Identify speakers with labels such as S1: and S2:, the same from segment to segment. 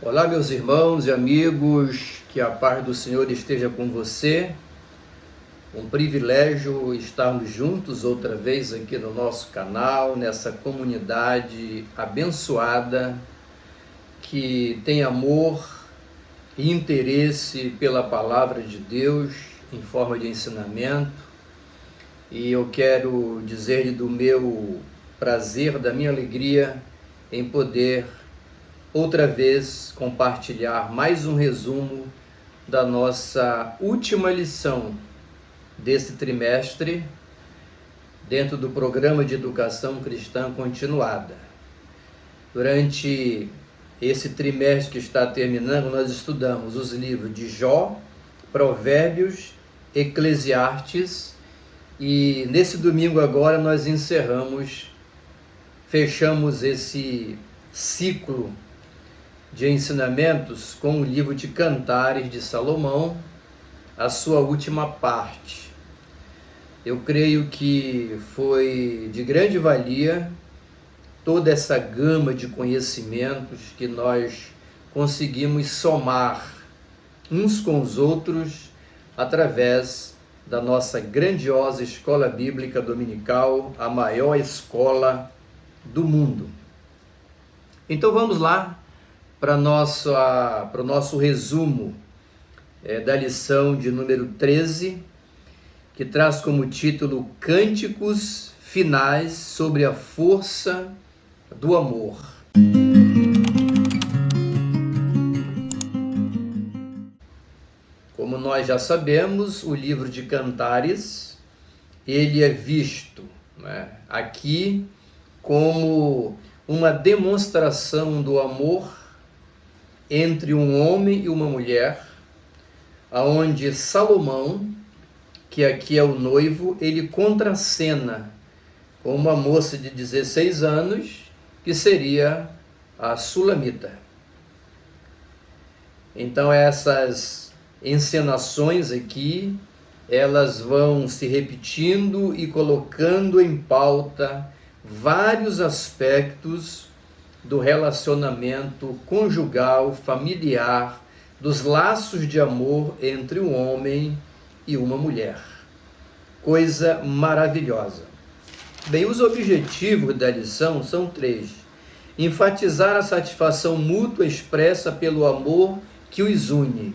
S1: Olá, meus irmãos e amigos, que a paz do Senhor esteja com você. Um privilégio estarmos juntos outra vez aqui no nosso canal, nessa comunidade abençoada que tem amor e interesse pela palavra de Deus em forma de ensinamento. E eu quero dizer do meu prazer, da minha alegria em poder outra vez compartilhar mais um resumo da nossa última lição desse trimestre dentro do programa de educação cristã continuada. Durante esse trimestre que está terminando, nós estudamos os livros de Jó, Provérbios, Eclesiastes, e nesse domingo agora nós fechamos esse ciclo de ensinamentos com o livro de Cantares de Salomão, a sua última parte. Eu creio que foi de grande valia toda essa gama de conhecimentos que nós conseguimos somar uns com os outros através da nossa grandiosa escola bíblica dominical, a maior escola do mundo. Então vamos lá para o nosso resumo da lição de número 13, que traz como título Cânticos Finais sobre a Força do Amor. Como nós já sabemos, o livro de Cantares, ele é visto, aqui como uma demonstração do amor entre um homem e uma mulher, aonde Salomão, que aqui é o noivo, ele contracena com uma moça de 16 anos, que seria a Sulamita. Então essas encenações aqui, elas vão se repetindo e colocando em pauta vários aspectos do relacionamento conjugal, familiar, dos laços de amor entre um homem e uma mulher. Coisa maravilhosa. Bem, os objetivos da lição são 3. Enfatizar a satisfação mútua expressa pelo amor que os une.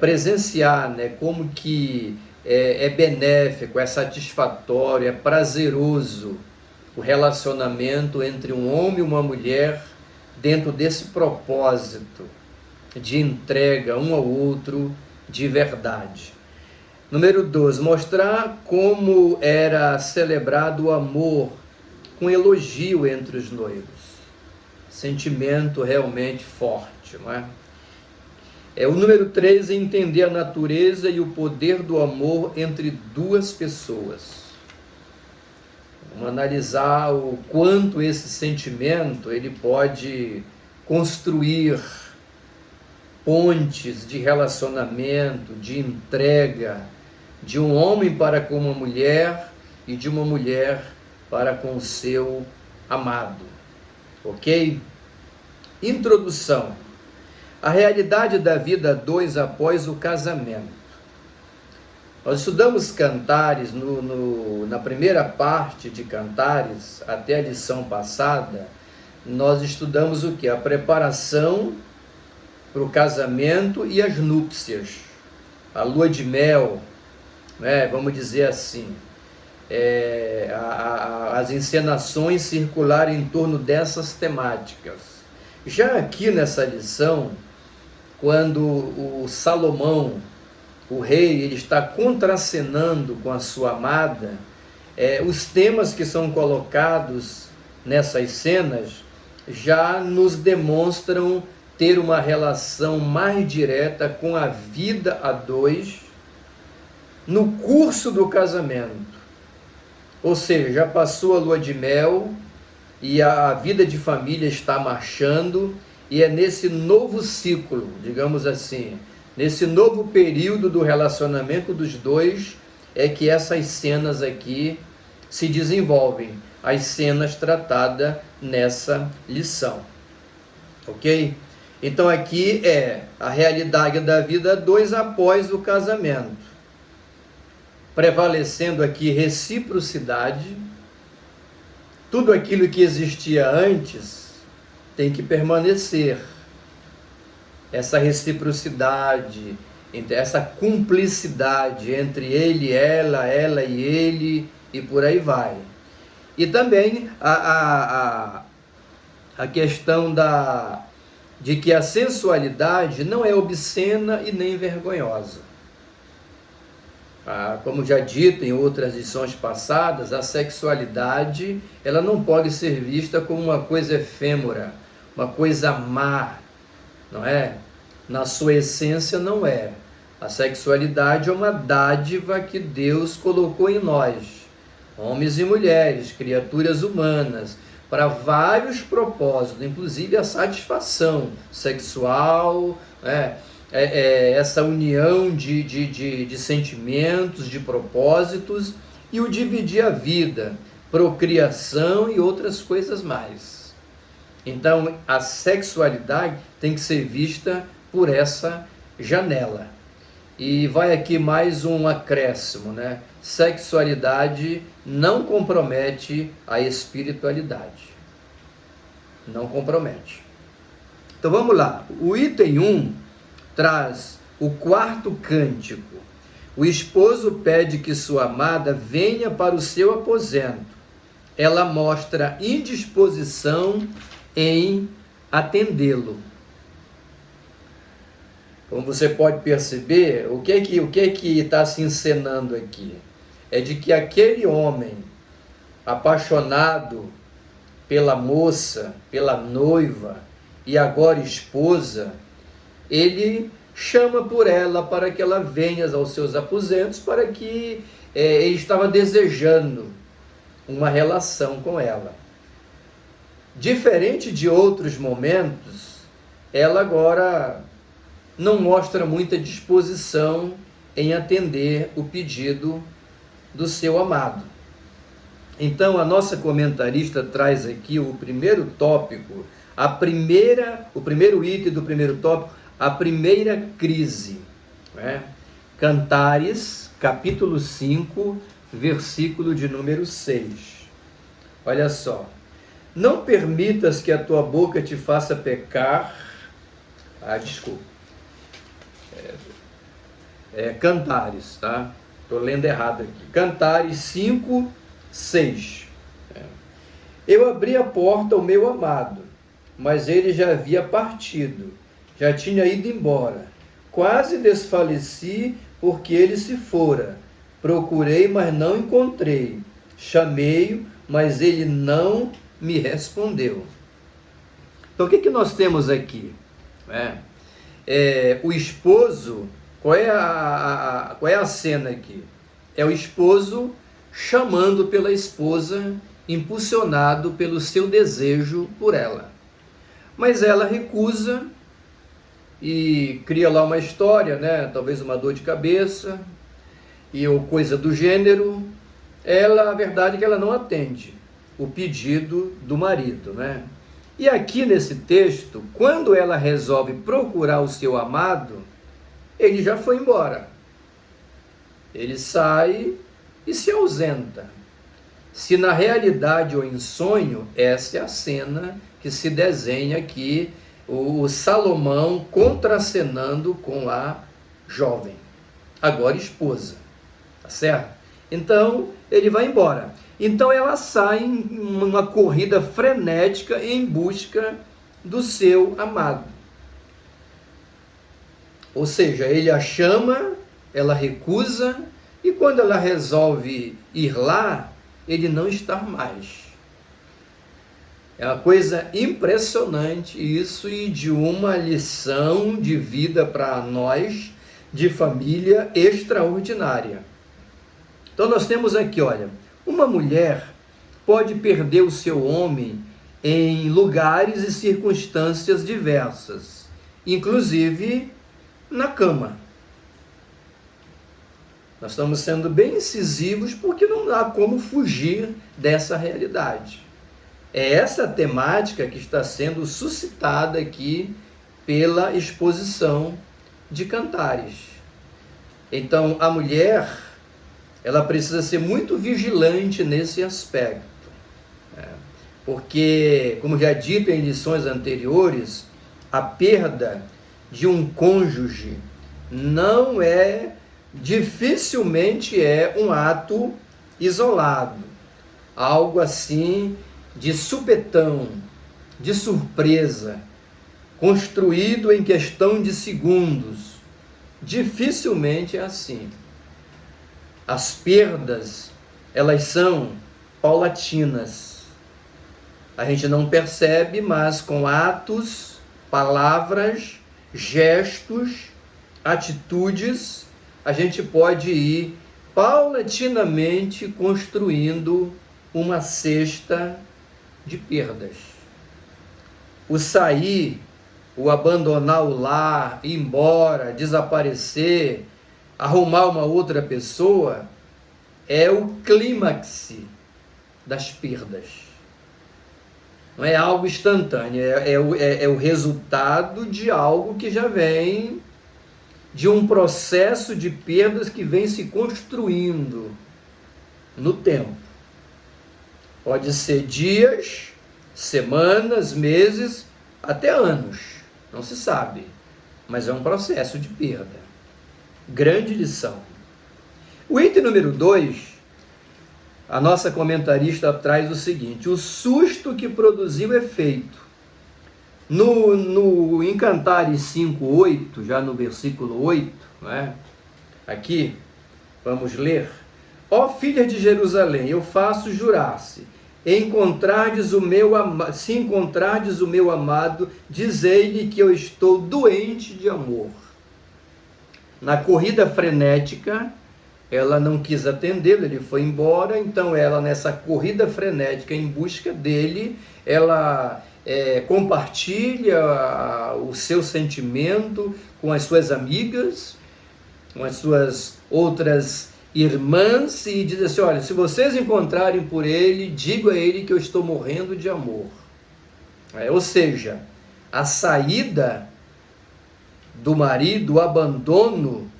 S1: Presenciar, como que é benéfico, é satisfatório, é prazeroso o relacionamento entre um homem e uma mulher dentro desse propósito de entrega um ao outro de verdade. Número 2, mostrar como era celebrado o amor com elogio entre os noivos. Sentimento realmente forte, não é? O número 3 é entender a natureza e o poder do amor entre duas pessoas. Vamos analisar o quanto esse sentimento ele pode construir pontes de relacionamento, de entrega, de um homem para com uma mulher e de uma mulher para com o seu amado. Ok? Introdução. A realidade da vida a dois após o casamento. Nós estudamos Cantares na primeira parte de Cantares, até a lição passada, nós estudamos o que? A preparação para o casamento e as núpcias, a lua de mel, vamos dizer assim, as encenações circularam em torno dessas temáticas. Já aqui nessa lição, quando o Salomão, o rei, ele está contracenando com a sua amada, os temas que são colocados nessas cenas já nos demonstram ter uma relação mais direta com a vida a dois no curso do casamento. Ou seja, já passou a lua de mel e a vida de família está marchando, e é nesse novo ciclo, digamos assim, nesse novo período do relacionamento dos dois, é que essas cenas aqui se desenvolvem, as cenas tratadas nessa lição. ok? Então aqui é a realidade da vida 2 após o casamento, prevalecendo aqui reciprocidade. Tudo aquilo que existia antes tem que permanecer. Essa reciprocidade, essa cumplicidade entre ele, ela e ele, e por aí vai. E também a questão de que a sensualidade não é obscena e nem vergonhosa. Como já dito em outras lições passadas, a sexualidade ela não pode ser vista como uma coisa efêmera, uma coisa má, não é? Na sua essência não é. A sexualidade é uma dádiva que Deus colocou em nós, homens e mulheres, criaturas humanas, para vários propósitos, inclusive a satisfação sexual, essa união de sentimentos, de propósitos, e o dividir a vida, procriação e outras coisas mais. Então, a sexualidade tem que ser vista por essa janela. E vai aqui mais um acréscimo, né? Sexualidade não compromete a espiritualidade. Não compromete. Então vamos lá. O item 1 traz o quarto cântico. O esposo pede que sua amada venha para o seu aposento. Ela mostra indisposição em atendê-lo. Como você pode perceber, o que é que está se encenando aqui? É de que aquele homem apaixonado pela moça, pela noiva e agora esposa, ele chama por ela para que ela venha aos seus aposentos, para que ele estava desejando uma relação com ela. Diferente de outros momentos, ela agora não mostra muita disposição em atender o pedido do seu amado. Então, a nossa comentarista traz aqui o primeiro tópico, o primeiro item do primeiro tópico, a primeira crise. Né? Cantares, capítulo 5, versículo de número 6. Olha só. Não permitas que a tua boca te faça pecar. Desculpa. Cantares, tá? Estou lendo errado aqui. Cantares 5, 6. Eu abri a porta ao meu amado, mas ele já havia partido, já tinha ido embora. Quase desfaleci porque ele se fora. Procurei, mas não encontrei. Chamei-o, mas ele não me respondeu. Então, o que nós temos aqui? O esposo, qual é a cena aqui? É o esposo chamando pela esposa, impulsionado pelo seu desejo por ela. Mas ela recusa e cria lá uma história, né? Talvez uma dor de cabeça ou coisa do gênero. A verdade é que ela não atende o pedido do marido, né? E aqui nesse texto, quando ela resolve procurar o seu amado, ele já foi embora. Ele sai e se ausenta. Se na realidade ou em sonho, essa é a cena que se desenha aqui, o Salomão contracenando com a jovem, agora esposa, tá certo? Então, ele vai embora. Então, ela sai em uma corrida frenética em busca do seu amado. Ou seja, ele a chama, ela recusa, e quando ela resolve ir lá, ele não está mais. É uma coisa impressionante isso, e de uma lição de vida para nós, de família, extraordinária. Então nós temos aqui, olha, uma mulher pode perder o seu homem em lugares e circunstâncias diversas, inclusive na cama. Nós estamos sendo bem incisivos porque não dá como fugir dessa realidade. É essa temática que está sendo suscitada aqui pela exposição de Cantares. Então, a mulher, ela precisa ser muito vigilante nesse aspecto, né? Porque, como já dito em lições anteriores, a perda de um cônjuge dificilmente é um ato isolado, algo assim de supetão, de surpresa, construído em questão de segundos. Dificilmente é assim. As perdas, elas são paulatinas. A gente não percebe, mas com atos, palavras, gestos, atitudes, a gente pode ir paulatinamente construindo uma cesta de perdas. O sair, o abandonar o lar, ir embora, desaparecer, arrumar uma outra pessoa, é o clímax das perdas. Não é algo instantâneo, é o resultado de algo que já vem de um processo de perdas que vem se construindo no tempo. Pode ser dias, semanas, meses, até anos, não se sabe, mas é um processo de perda. Grande lição. O item número 2, a nossa comentarista traz o seguinte: o susto que produziu efeito. Em Cantares 5:8, já no versículo 8, né? Aqui, vamos ler. Ó filhas de Jerusalém, eu faço jurar-se, se encontrardes o meu amado, dizei-lhe que eu estou doente de amor. Na corrida frenética, ela não quis atendê-lo, ele foi embora, então ela, nessa corrida frenética em busca dele, ela compartilha o seu sentimento com as suas amigas, com as suas outras irmãs, e diz assim: olha, se vocês encontrarem por ele, digo a ele que eu estou morrendo de amor. Ou seja, a saída do marido, o abandono,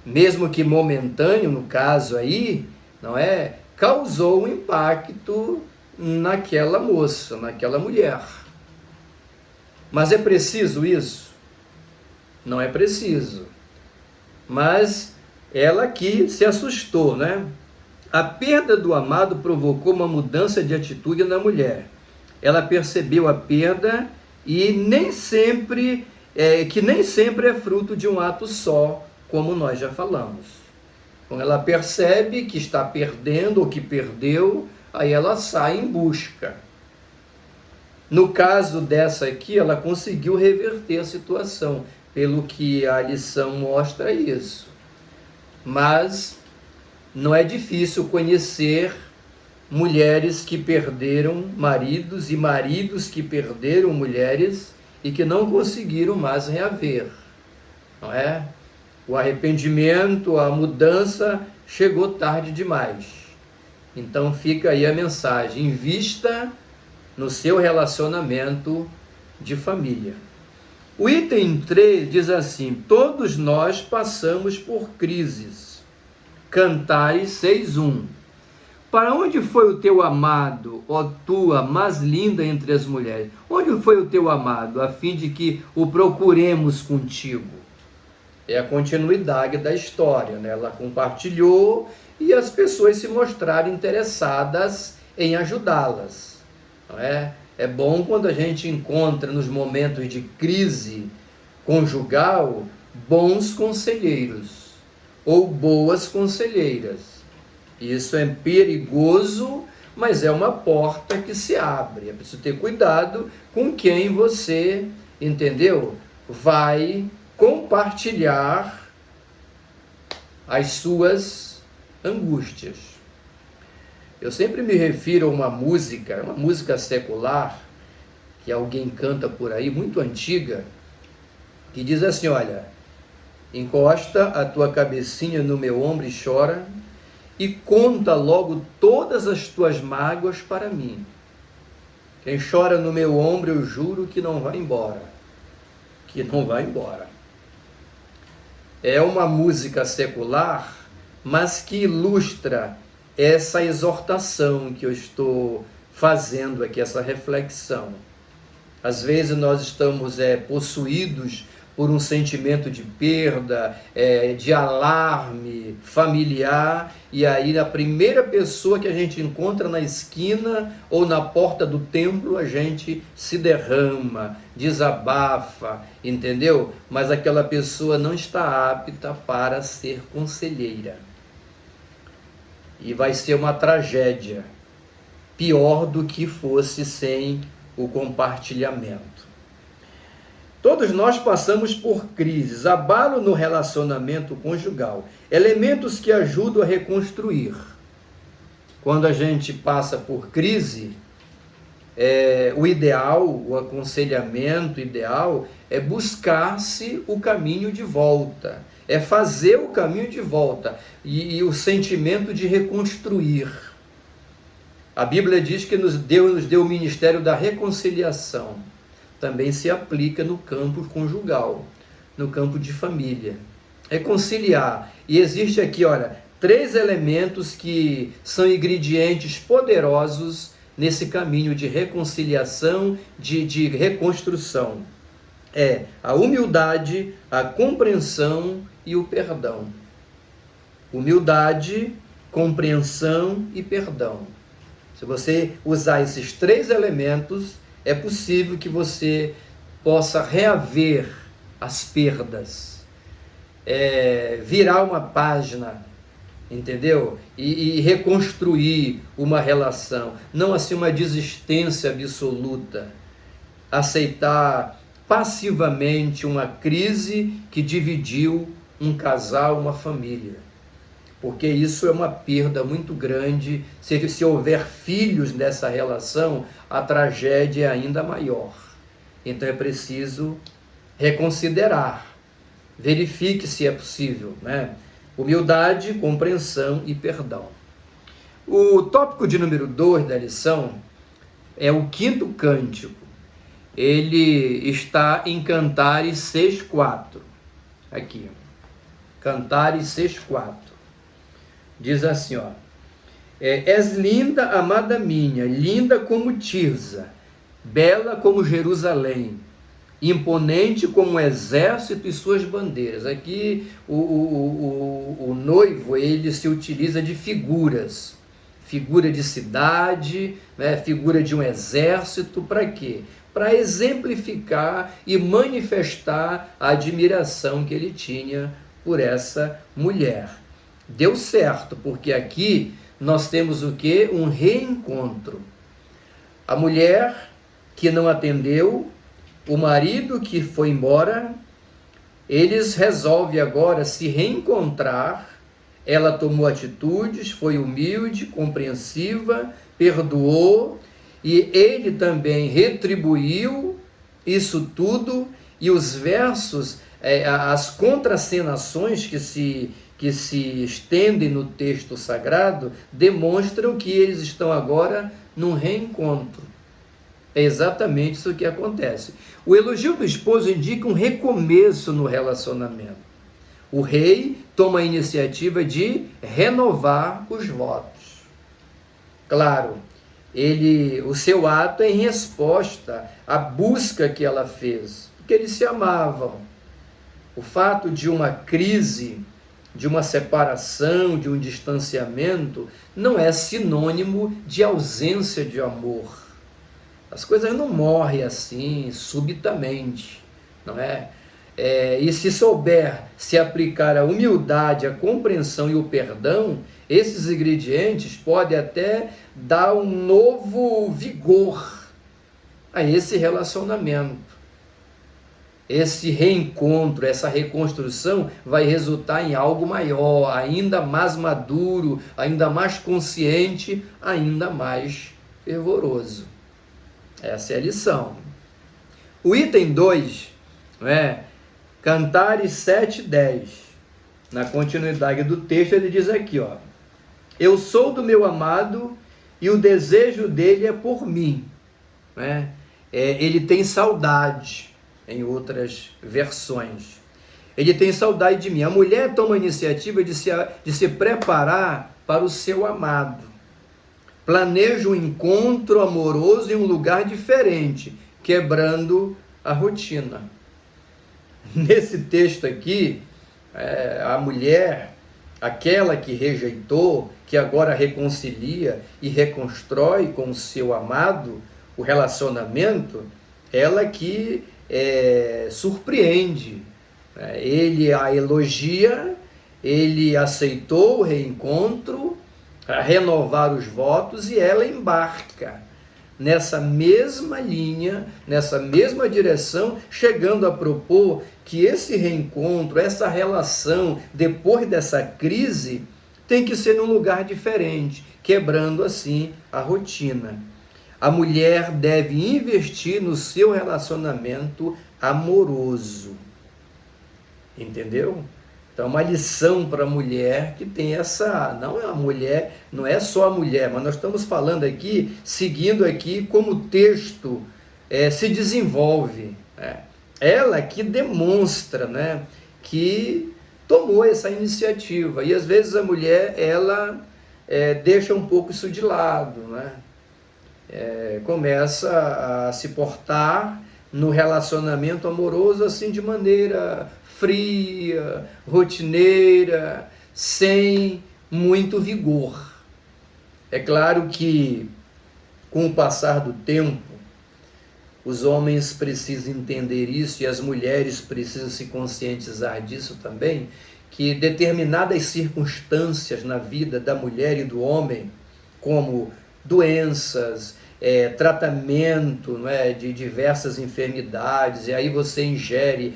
S1: mesmo que momentâneo no caso aí, não é? Causou um impacto naquela moça, naquela mulher. Mas é preciso isso? Não é preciso. Mas ela aqui se assustou, né? A perda do amado provocou uma mudança de atitude na mulher. Ela percebeu a perda e nem sempre é fruto de um ato só, como nós já falamos. Quando ela percebe que está perdendo ou que perdeu, aí ela sai em busca. No caso dessa aqui, ela conseguiu reverter a situação, pelo que a lição mostra isso. Mas não é difícil conhecer mulheres que perderam maridos e maridos que perderam mulheres e que não conseguiram mais reaver, não é? O arrependimento, a mudança chegou tarde demais. Então fica aí a mensagem: invista no seu relacionamento de família. O item 3 diz assim: todos nós passamos por crises. Cantares 6:1. Para onde foi o teu amado, ó tua mais linda entre as mulheres? Onde foi o teu amado, a fim de que o procuremos contigo? É a continuidade da história, né? Ela compartilhou e as pessoas se mostraram interessadas em ajudá-las, não é? É bom quando a gente encontra nos momentos de crise conjugal bons conselheiros ou boas conselheiras. Isso é perigoso, mas é uma porta que se abre. É preciso ter cuidado com quem você, entendeu? Vai compartilhar as suas angústias. Eu sempre me refiro a uma música secular, que alguém canta por aí, muito antiga, que diz assim: olha, encosta a tua cabecinha no meu ombro e chora, e conta logo todas as tuas mágoas para mim. Quem chora no meu ombro, eu juro que não vai embora. Que não vai embora. É uma música secular, mas que ilustra essa exortação que eu estou fazendo aqui, essa reflexão. Às vezes nós estamos possuídos por um sentimento de perda, de alarme familiar, e aí a primeira pessoa que a gente encontra na esquina ou na porta do templo, a gente se derrama, desabafa, entendeu? Mas aquela pessoa não está apta para ser conselheira. E vai ser uma tragédia, pior do que fosse sem o compartilhamento. Todos nós passamos por crises, abalo no relacionamento conjugal, elementos que ajudam a reconstruir. Quando a gente passa por crise, o ideal, o aconselhamento ideal é buscar-se o caminho de volta, é fazer o caminho de volta e o sentimento de reconstruir. A Bíblia diz que nos deu o ministério da reconciliação. Também se aplica no campo conjugal, no campo de família. Reconciliar. E existe aqui, 3 elementos que são ingredientes poderosos nesse caminho de reconciliação, de reconstrução. A humildade, a compreensão e o perdão. Humildade, compreensão e perdão. Se você usar esses 3 elementos, é possível que você possa reaver as perdas, virar uma página, entendeu? E reconstruir uma relação, não assim uma desistência absoluta, aceitar passivamente uma crise que dividiu um casal, uma família. Porque isso é uma perda muito grande. Se houver filhos nessa relação, a tragédia é ainda maior. Então é preciso reconsiderar. Verifique se é possível, né? Humildade, compreensão e perdão. O tópico de número 2 da lição é o 5º cântico. Ele está em Cantares 6,4. Aqui. Cantares 6,4. Diz assim, és linda, amada minha, linda como Tirza, bela como Jerusalém, imponente como um exército e suas bandeiras. Aqui o noivo, ele se utiliza de figuras, figura de cidade, né, figura de um exército, para quê? Para exemplificar e manifestar a admiração que ele tinha por essa mulher. Deu certo, porque aqui nós temos o quê? Um reencontro. A mulher que não atendeu, o marido que foi embora, eles resolvem agora se reencontrar. Ela tomou atitudes, foi humilde, compreensiva, perdoou, e ele também retribuiu isso tudo, e os versos, as contracenações que se estendem no texto sagrado, demonstram que eles estão agora num reencontro. É exatamente isso que acontece. O elogio do esposo indica um recomeço no relacionamento. O rei toma a iniciativa de renovar os votos. Claro, o seu ato é em resposta à busca que ela fez, porque eles se amavam. O fato de uma crise, de uma separação, de um distanciamento, não é sinônimo de ausência de amor. As coisas não morrem assim, subitamente, não é? E se souber se aplicar a humildade, a compreensão e o perdão, esses ingredientes podem até dar um novo vigor a esse relacionamento. Esse reencontro, essa reconstrução vai resultar em algo maior, ainda mais maduro, ainda mais consciente, ainda mais fervoroso. Essa é a lição. O item 2, Cantares 7,10. Na continuidade do texto ele diz aqui, eu sou do meu amado e o desejo dele é por mim. né? Ele tem saudade, em outras versões. Ele tem saudade de mim. A mulher toma a iniciativa de se preparar para o seu amado. Planeja um encontro amoroso em um lugar diferente, quebrando a rotina. Nesse texto aqui, a mulher, aquela que rejeitou, que agora reconcilia e reconstrói com o seu amado o relacionamento, ela que surpreende. Ele a elogia, ele aceitou o reencontro, a renovar os votos, e ela embarca nessa mesma linha, nessa mesma direção, chegando a propor que esse reencontro, essa relação, depois dessa crise, tem que ser num lugar diferente, quebrando assim a rotina. A mulher deve investir no seu relacionamento amoroso. Entendeu? Então, uma lição para a mulher que tem essa... Não é a mulher, não é só a mulher, mas nós estamos falando aqui, seguindo aqui como o texto se desenvolve. Ela que demonstra, né, que tomou essa iniciativa. E às vezes a mulher, ela deixa um pouco isso de lado, né? Começa a se portar no relacionamento amoroso assim de maneira fria, rotineira, sem muito vigor. É claro que, com o passar do tempo, os homens precisam entender isso e as mulheres precisam se conscientizar disso também, que determinadas circunstâncias na vida da mulher e do homem, como doenças, tratamento, não é, de diversas enfermidades, e aí você ingere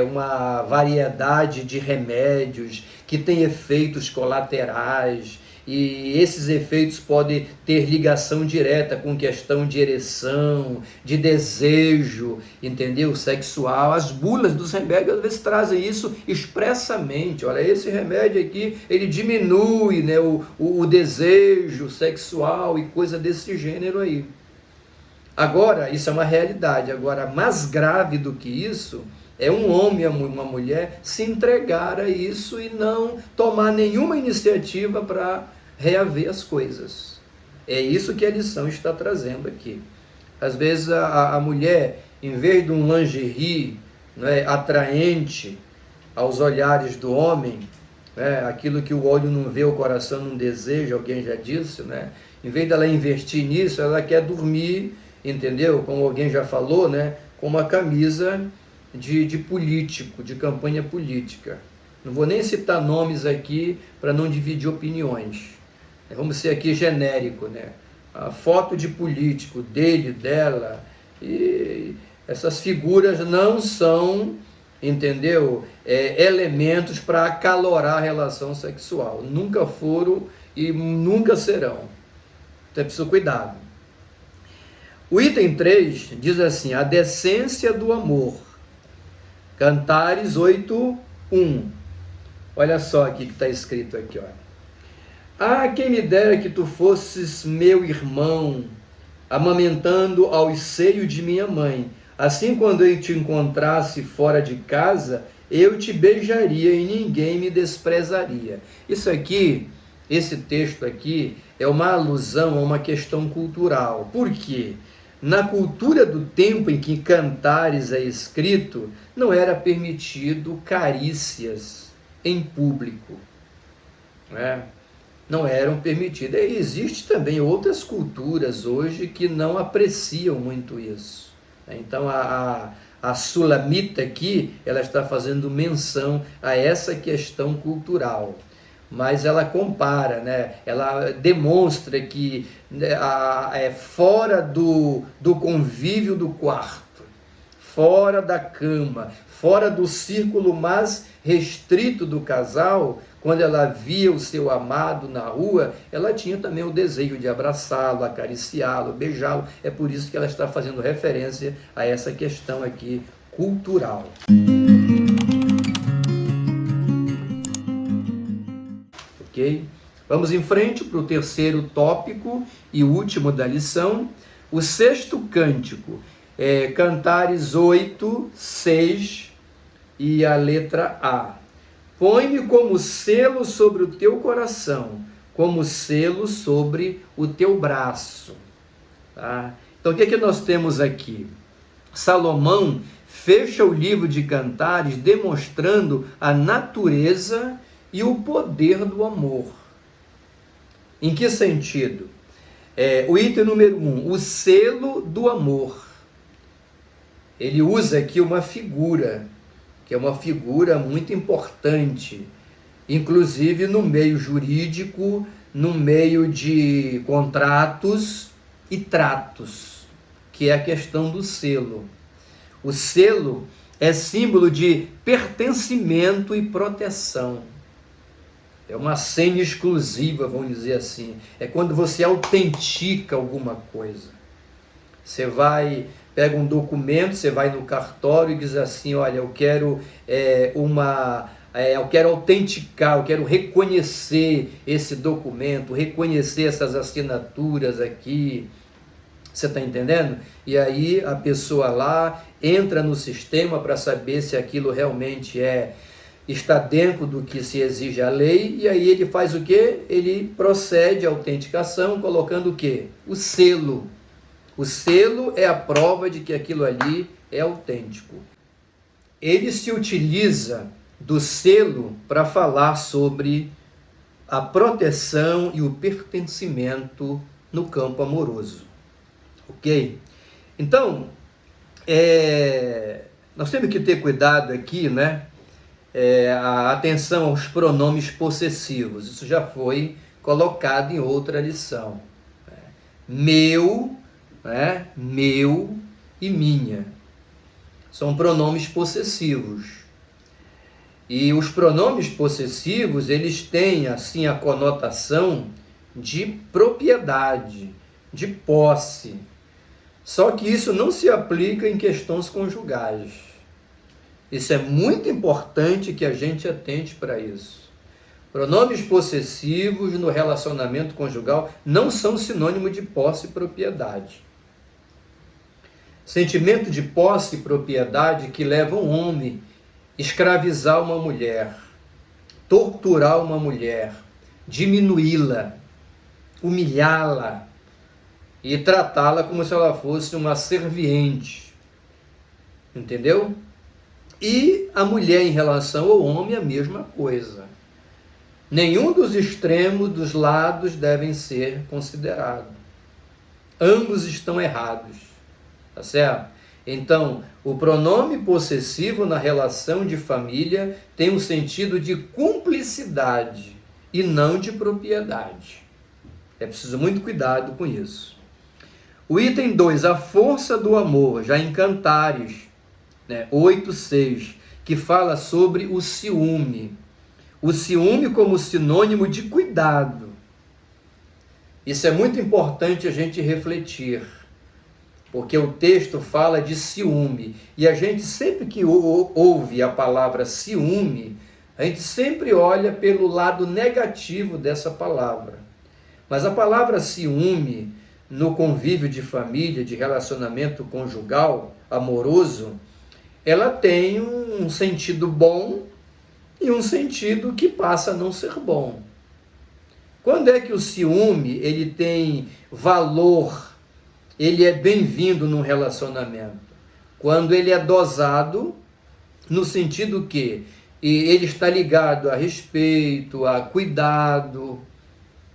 S1: uma variedade de remédios que tem efeitos colaterais, e esses efeitos podem ter ligação direta com questão de ereção, de desejo, entendeu? Sexual. As bulas dos remédios às vezes trazem isso expressamente. Olha, esse remédio aqui, ele diminui, né, o desejo sexual e coisa desse gênero aí. Agora, isso é uma realidade. Agora, mais grave do que isso é um homem e uma mulher se entregar a isso e não tomar nenhuma iniciativa para reaver as coisas. É isso que a lição está trazendo aqui. Às vezes a mulher, em vez de um lingerie, né, atraente aos olhares do homem, né, aquilo que o olho não vê, o coração não deseja, alguém já disse, né? Em vez dela investir nisso, ela quer dormir, entendeu? Como alguém já falou, né, com uma camisa de político, de campanha política. Não vou nem citar nomes aqui para não dividir opiniões. Vamos ser aqui genérico, né? A foto de político dele, dela, e essas figuras não são, entendeu? Elementos para acalorar a relação sexual. Nunca foram e nunca serão. Então é preciso cuidado. O item 3 diz assim: a decência do amor. Cantares 8:1. Olha só aqui que está escrito aqui, ó. Ah, quem me dera que tu fosses meu irmão, amamentando ao seio de minha mãe. Assim, quando eu te encontrasse fora de casa, eu te beijaria e ninguém me desprezaria. Isso aqui, esse texto aqui, é uma alusão a uma questão cultural. Por quê? Na cultura do tempo em que Cantares é escrito, não era permitido carícias em público, né? Não eram permitidas. E existe também outras culturas hoje que não apreciam muito isso. Então a Sulamita aqui, ela está fazendo menção a essa questão cultural. Mas ela compara, né? Ela demonstra que fora do convívio do quarto, fora da cama, fora do círculo mais restrito do casal, quando ela via o seu amado na rua, ela tinha também o desejo de abraçá-lo, acariciá-lo, beijá-lo. É por isso que ela está fazendo referência a essa questão aqui cultural. Ok? Vamos em frente para o terceiro tópico e último da lição. O sexto cântico é Cantares 8, 6 e a letra A. Põe-me como selo sobre o teu coração, como selo sobre o teu braço. Tá? Então, o que é que nós temos aqui? Salomão fecha o livro de Cantares demonstrando a natureza e o poder do amor. Em que sentido? O item número 1, o selo do amor. Ele usa aqui uma figura, que é uma figura muito importante, inclusive no meio jurídico, no meio de contratos e tratos, que é a questão do selo. O selo é símbolo de pertencimento e proteção. É uma senha exclusiva, vamos dizer assim. É quando você autentica alguma coisa. Você pega um documento, você vai no cartório e diz assim, olha, eu quero eu quero autenticar, eu quero reconhecer esse documento, reconhecer essas assinaturas aqui. Você está entendendo? E aí a pessoa lá entra no sistema para saber se aquilo realmente está dentro do que se exige a lei, e aí ele faz o quê? Ele procede à autenticação colocando o quê? O selo. O selo é a prova de que aquilo ali é autêntico. Ele se utiliza do selo para falar sobre a proteção e o pertencimento no campo amoroso. Ok? Então, nós temos que ter cuidado aqui, né? A atenção aos pronomes possessivos. Isso já foi colocado em outra lição. Meu, né? Meu e minha. São pronomes possessivos. E os pronomes possessivos, eles têm, assim, a conotação de propriedade, de posse. Só que isso não se aplica em questões conjugais. Isso é muito importante que a gente atente para isso. Pronomes possessivos no relacionamento conjugal não são sinônimo de posse e propriedade. Sentimento de posse e propriedade que leva um homem a escravizar uma mulher, torturar uma mulher, diminuí-la, humilhá-la e tratá-la como se ela fosse uma serviente. Entendeu? E a mulher em relação ao homem a mesma coisa. Nenhum dos extremos dos lados devem ser considerados. Ambos estão errados. Tá certo? Então, o pronome possessivo na relação de família tem um sentido de cumplicidade e não de propriedade. É preciso muito cuidado com isso. O item 2, a força do amor, já em Cantares, 8:6, que fala sobre o ciúme. O ciúme como sinônimo de cuidado. Isso é muito importante a gente refletir, porque o texto fala de ciúme, e a gente sempre que ouve a palavra ciúme, a gente sempre olha pelo lado negativo dessa palavra. Mas a palavra ciúme, no convívio de família, de relacionamento conjugal, amoroso, ela tem um sentido bom e um sentido que passa a não ser bom. Quando é que o ciúme ele tem valor, ele é bem-vindo num relacionamento? Quando ele é dosado, no sentido que ele está ligado a respeito, a cuidado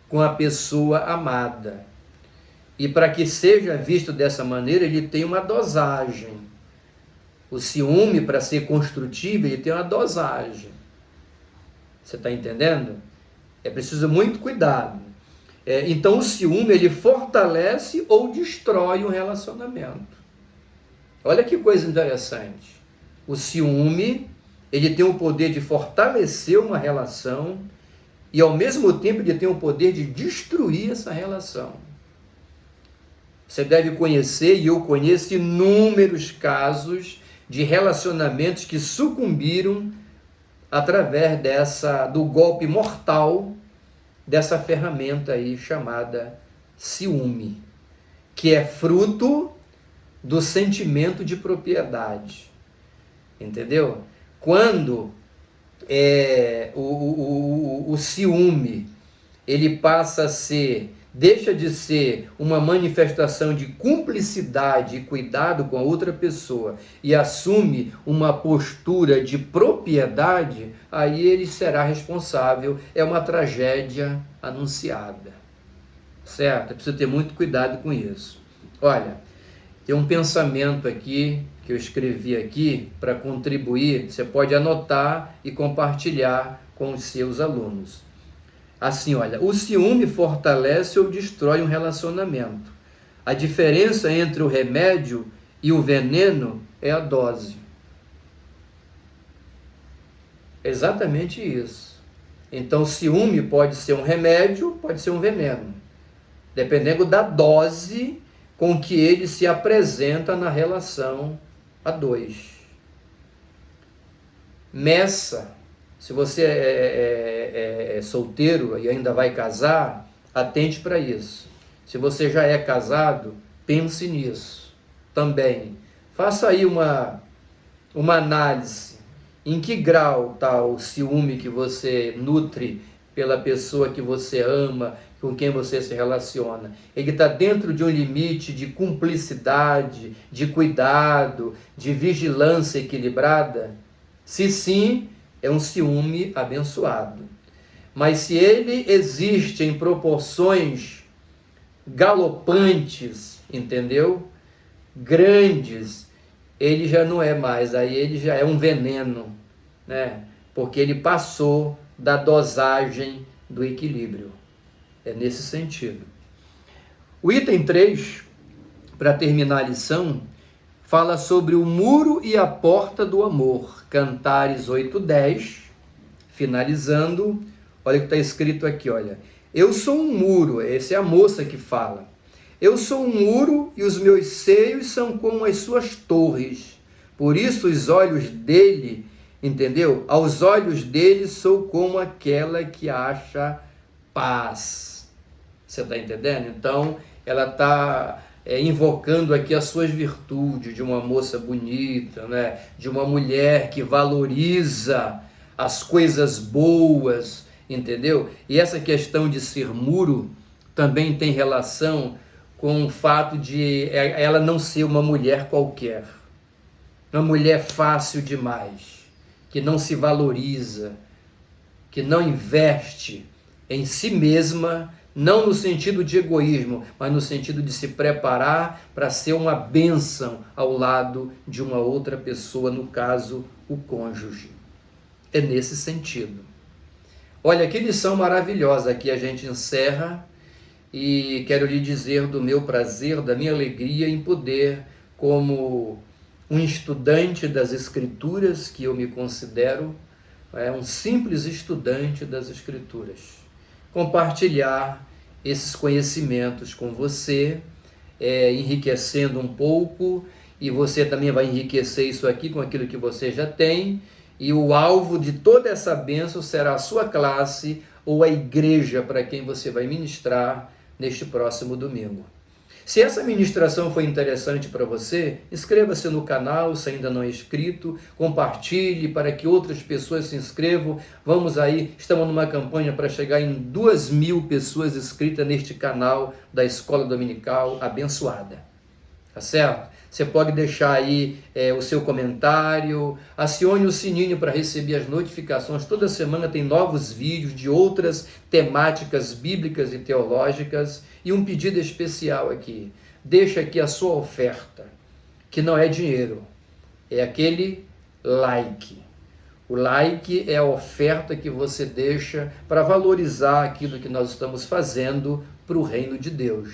S1: com a pessoa amada. E para que seja visto dessa maneira, ele tem uma dosagem. O ciúme, para ser construtivo, ele tem uma dosagem. Você está entendendo? É preciso muito cuidado. Então, o ciúme, ele fortalece ou destrói um relacionamento. Olha que coisa interessante. O ciúme, ele tem o poder de fortalecer uma relação e, ao mesmo tempo, ele tem o poder de destruir essa relação. Você deve conhecer, e eu conheço, inúmeros casos de relacionamentos que sucumbiram através do golpe mortal dessa ferramenta aí chamada ciúme. que é fruto do sentimento de propriedade. Entendeu? Quando o ciúme ele passa a ser, deixa de ser uma manifestação de cumplicidade e cuidado com a outra pessoa e assume uma postura de propriedade, aí ele será responsável, é uma tragédia anunciada, certo? É preciso ter muito cuidado com isso. Olha, tem um pensamento aqui, que eu escrevi aqui, para contribuir, você pode anotar e compartilhar com os seus alunos. Assim, olha, o ciúme fortalece ou destrói um relacionamento. A diferença entre o remédio e o veneno é a dose. Exatamente isso. Então, o ciúme pode ser um remédio, pode ser um veneno, dependendo da dose com que ele se apresenta na relação a dois. Meça. Se você é solteiro e ainda vai casar, atente para isso. Se você já é casado, pense nisso também. Faça aí uma análise. Em que grau está o ciúme que você nutre pela pessoa que você ama, com quem você se relaciona? Ele está dentro de um limite de cumplicidade, de cuidado, de vigilância equilibrada? Se sim, é um ciúme abençoado. Mas se ele existe em proporções galopantes, entendeu? Grandes, ele já não é mais, aí ele já é um veneno, né? Porque ele passou da dosagem do equilíbrio. É nesse sentido. O item 3, para terminar a lição, fala sobre o muro e a porta do amor. Cantares 8:10, finalizando, olha o que está escrito aqui, olha. Eu sou um muro, essa é a moça que fala. Eu sou um muro e os meus seios são como as suas torres. Por isso os olhos dele, entendeu? Aos olhos dele sou como aquela que acha paz. Você está entendendo? Então, ela está invocando aqui as suas virtudes de uma moça bonita, né? De uma mulher que valoriza as coisas boas, entendeu? E essa questão de ser muro também tem relação com o fato de ela não ser uma mulher qualquer, uma mulher fácil demais, que não se valoriza, que não investe em si mesma, não no sentido de egoísmo, mas no sentido de se preparar para ser uma bênção ao lado de uma outra pessoa, no caso, o cônjuge. É nesse sentido. Olha, que lição maravilhosa aqui a gente encerra, e quero lhe dizer do meu prazer, da minha alegria em poder, como um estudante das Escrituras, que eu me considero, um simples estudante das Escrituras, compartilhar esses conhecimentos com você, enriquecendo um pouco, e você também vai enriquecer isso aqui com aquilo que você já tem, e o alvo de toda essa bênção será a sua classe ou a igreja para quem você vai ministrar neste próximo domingo. Se essa ministração foi interessante para você, inscreva-se no canal, se ainda não é inscrito, compartilhe para que outras pessoas se inscrevam. Vamos aí, estamos numa campanha para chegar em 2.000 pessoas inscritas neste canal da Escola Dominical Abençoada. Tá certo? Você pode deixar aí o seu comentário, acione o sininho para receber as notificações. Toda semana tem novos vídeos de outras temáticas bíblicas e teológicas. E um pedido especial aqui, deixa aqui a sua oferta, que não é dinheiro, é aquele like. O like é a oferta que você deixa para valorizar aquilo que nós estamos fazendo para o reino de Deus.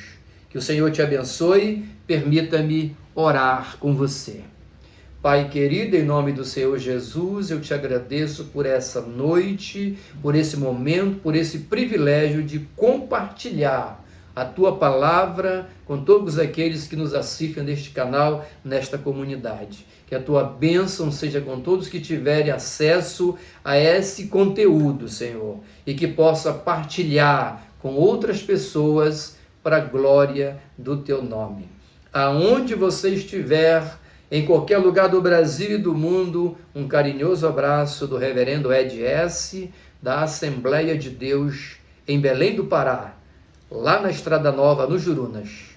S1: Que o Senhor te abençoe, permita-me orar com você. Pai querido, em nome do Senhor Jesus, eu te agradeço por essa noite, por esse momento, por esse privilégio de compartilhar a tua palavra com todos aqueles que nos assistem neste canal, nesta comunidade. Que a tua bênção seja com todos que tiverem acesso a esse conteúdo, Senhor, e que possa partilhar com outras pessoas para a glória do teu nome. Aonde você estiver, em qualquer lugar do Brasil e do mundo, um carinhoso abraço do reverendo Ed S., da Assembleia de Deus, em Belém do Pará, lá na Estrada Nova, no Jurunas.